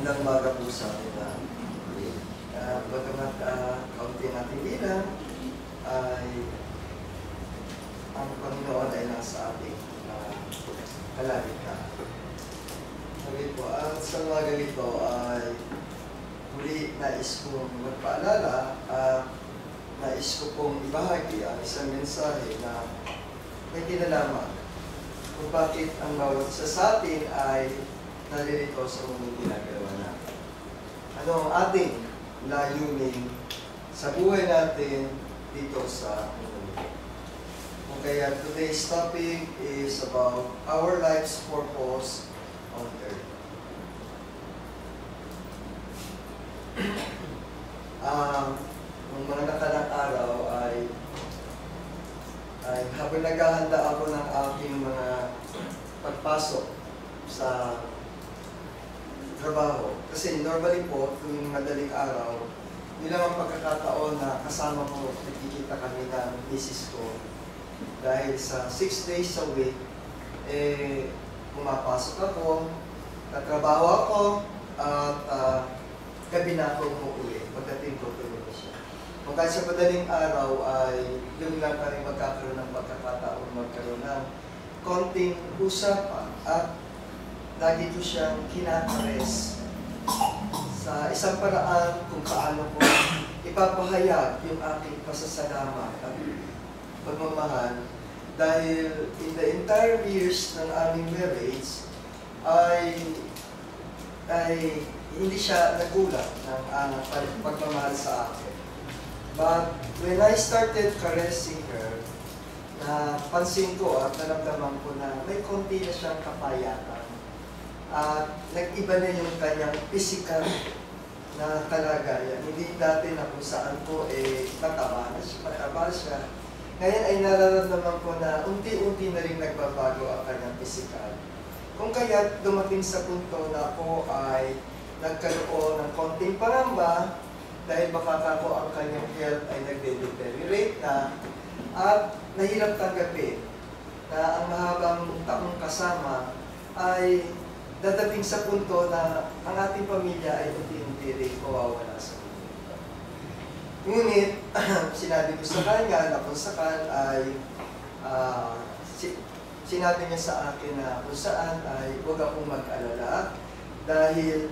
Magandang umaga po sa atin na bagamat kaunti natin bilang ay ang Panginoon ay nasa ating kalagitnaan. Sabi po, at sa mga ganito ay muli nais kong magpaalala at nais ko pong ibahagi ang isang mensahe na may kinalaman kung bakit ang bawat isa sa atin ay naririto sa mundong ginagawa natin. Ano ang ating layunin sa buhay natin dito sa mundo? Kaya today's topic is about our life's purpose on earth. Nung mga nakarang araw ay habang naghahanda ako ng aking mga pagpasok sa trabaho. Kasi normally po, tuwing madaling araw, yun lang ang pagkakataon na kasama ko, nagkikita kami ng misis ko. Dahil sa 6 days a week, pumapasok ako, tatrabaho ako, at gabi na ako umuwi. Pagdating ko, tulog siya. Kung kahit sa madaling araw ay doon lang kami magkakaroon ng pagkakataon, magkaroon ng konting usapan at lagi ko siyang kinakares sa isang paraan kung paano ko ipapahayag yung aking pasasalamat at pagmamahal dahil in the entire years ng aming marriage ay hindi siya nagulat ng pagmamahal sa akin. But when I started caressing her, pansin ko at naramdaman ko na may konti na siyang kapayatan. At nag-iba na yung kanyang physical na kalagayan. Hindi dati na kung saan ko mataba siya. Ngayon ay nararamdaman ko na unti-unti na rin nagbabago ang kanyang physical. Kung kaya dumating sa punto na ako ay nagkaroon ng konting paramba dahil baka ako ang kanyang health ay nagde-deteriorate na at nahirap tanggapin na ang mahabang taong kasama ay dadating sa punto na ang ating pamilya ay unti-unti rin mawawala sa mundo. Ngunit, sinabi ko sa kanya na kung saan ay sinabi niya sa akin na kung saan ay huwag akong mag-alala dahil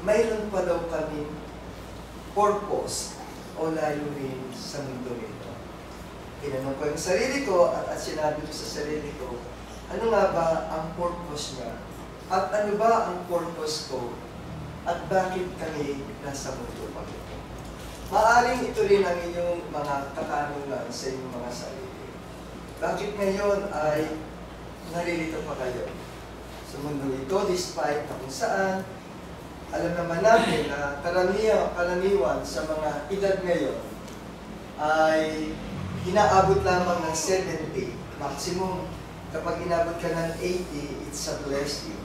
mayroon pa daw kaming purpose o layunin sa mundo nito. Tinanong ko yung sarili ko at sinabi ko sa sarili ko, ano nga ba ang purpose niya? At ano ba ang purpose ko? At bakit kami nasa mundo pa ito? Maaring ito rin ang inyong mga katanungan sa inyong mga sarili. Bakit ngayon ay naririto pa kayo sa mundo ito despite na kung saan alam naman natin na karaniwan sa mga edad ngayon ay inaabot lamang ng 70, maximum. Kapag inabot ka ng 80, it's a blessing.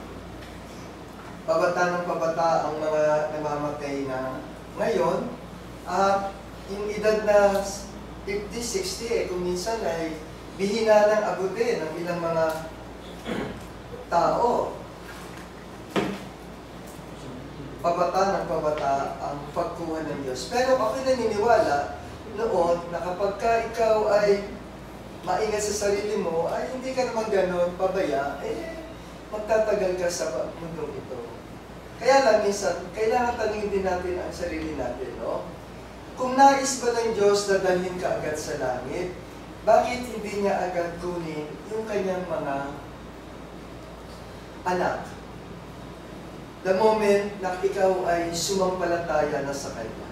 Pabata ng pabata ang mga namamatay na ngayon. At yung edad na 50, 60, kung minsan ay bihina ng abutin ng ilang mga tao. Pabata ng pabata ang pagkuha ng Diyos. Pero ako'y naniniwala noon na kapag ikaw ay maingat sa sarili mo, ay hindi ka naman gano'n pabaya, magtatagal ka sa mundong ito. Kaya lang, minsan, kailangan tanungin din natin ang sarili natin, no? Kung nais ba ng Diyos na dalhin ka agad sa langit, bakit hindi niya agad kunin yung kanyang mga anak? The moment na ikaw ay sumampalataya na sa Kanya.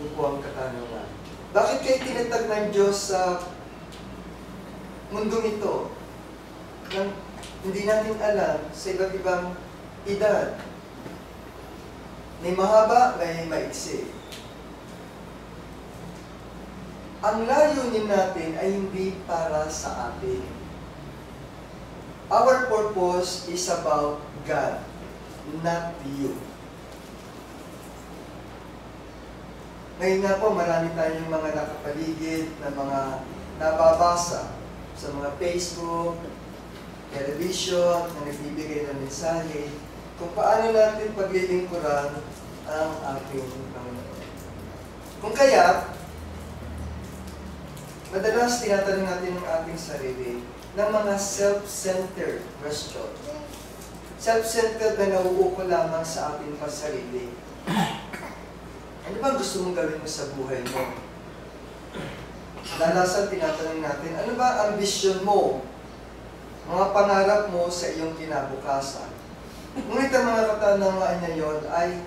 Yun po ang katanungan. Bakit kayo tinatag ng Diyos sa mundong ito? Nang hindi natin alam sa iba't ibang edad. May mahaba, may maiksi. Ang layunin natin ay hindi para sa atin. Our purpose is about God, not you. Ngayon nga po, marami tayong mga nakapaligid na mga nababasa sa mga Facebook, television na nagbibigay ng mensahe kung paano natin paglilingkuran ang ating Panginoon. Kung kaya, madalas tinatanong natin ang ating sarili ng mga self-centered question. Self-centered na nauuko lamang sa ating pasarili. Ano ba gusto mong gawin mo sa buhay mo? Dalasan tinatanong natin, ano ba ang ambisyon mo? Mga pangarap mo sa iyong kinabukasan. Ngunit ang mga katanungan niya yon ay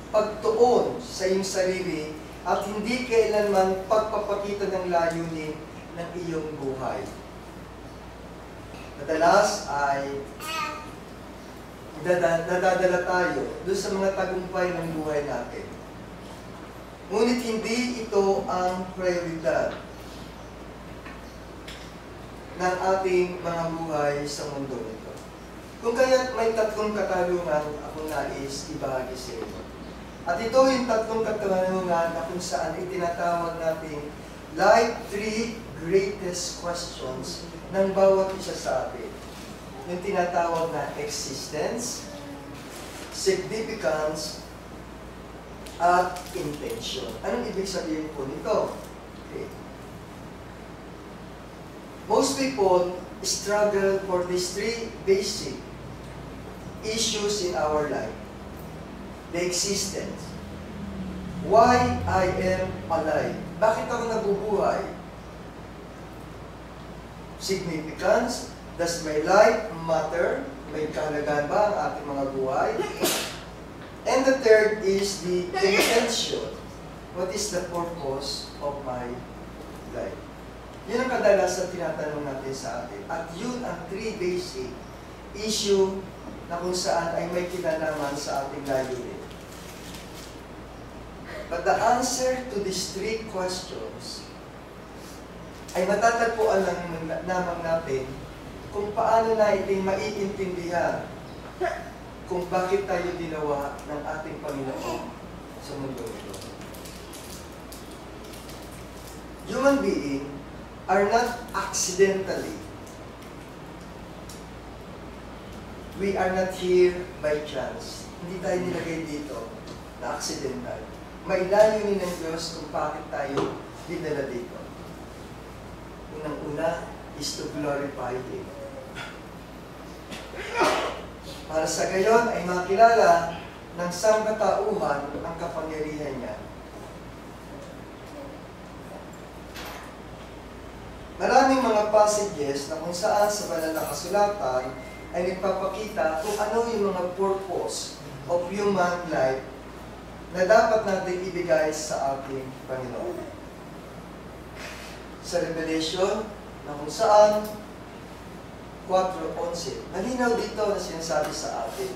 pagtuon sa iyong sarili at hindi kailanman pagpapakita ng layunin ng iyong buhay. Madalas ay nadadala tayo doon sa mga tagumpay ng buhay natin. Ngunit hindi ito ang prioridad ng ating mga buhay sa mundo nito. Kung kaya't may tatlong katanungan akong nais ibahagi sa inyo. At ito yung tatlong katanungan na kung saan itinatawag natin like 3 greatest questions ng bawat isa sa atin. Yung tinatawag na existence, significance, at intention. Anong ibig sabihin po nito? Okay. Most people struggle for these 3 basic issues in our life. The existence. Why I am alive? Bakit ako nabubuhay? Significance. Does my life matter? May kahalagaan ba ang ating mga buhay? And the third is the intention. What is the purpose of my life? Yun ang kadalasan tinatanong natin sa atin. At yun ang 3 basic issue na kung saan ay may kinalaman sa ating layunin. But the answer to these 3 questions ay matatagpuan lamang natin kung paano natin maiintindihan kung bakit tayo ginawa ng ating Panginoon sa mundo ito. Human beings are not accidentally. We are not here by chance. Hindi tayo nilagay dito na accidental. May layunin ng Diyos kung bakit tayo dinala dito. Unang-una is to glorify Him. Para sa gayon ay makilala ng sangkatauhan ang kapangyarihan niya. Maraming mga passages na kung saan sa banal na kasulatan ay nagpapakita kung ano yung mga purpose of human life na dapat natin ibigay sa ating Panginoon. Sa Revelation, na kung saan 4:11. Malinaw dito na sinasabi sa atin,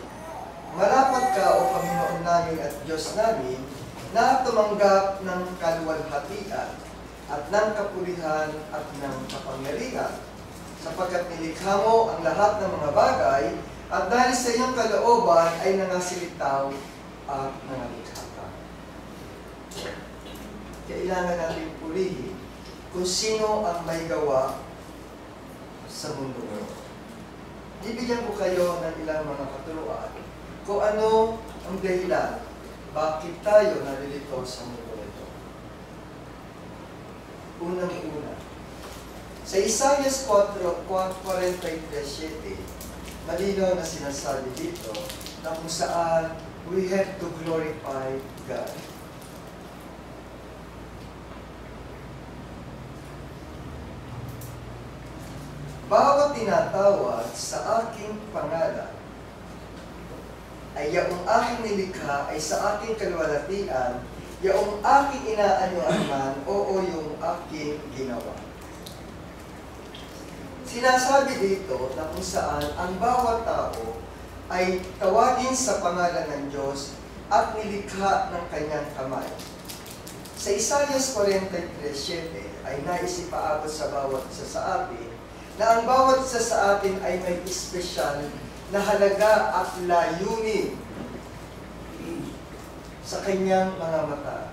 marapat ka o Panginoon namin at Diyos namin na tumanggap ng kaluwalhatian at ng kapulihan at ng kapangyarihan sapagkat nilikha mo ang lahat ng mga bagay at dahil sa iyong kalooban ay nangasilitaw at nangalikha ka. Kailangan natin purihin kung sino ang may gawa sa mundo mo. Bibigyan ko kayo ng ilang mga katuruan kung ano ang dahilan bakit tayo narilito sa mundo nito. Unang-una, sa Isaiah 4:43-7, malinaw na sinasabi dito na kung saan we have to glorify God. Bawat tinatawag sa aking pangalan ay yaong aking nilikha ay sa aking kaluwalhatian, yaong aking inaanyuan man, oo yung aking ginawa. Sinasabi dito na kung saan ang bawat tao ay tawagin sa pangalan ng Diyos at nilikha ng kanyang kamay. Sa Isaiah 43:7 ay naisipaabot sa bawat isa sa atin na ang bawat isa sa atin ay may espesyal na halaga at layunin sa kanyang mga mata.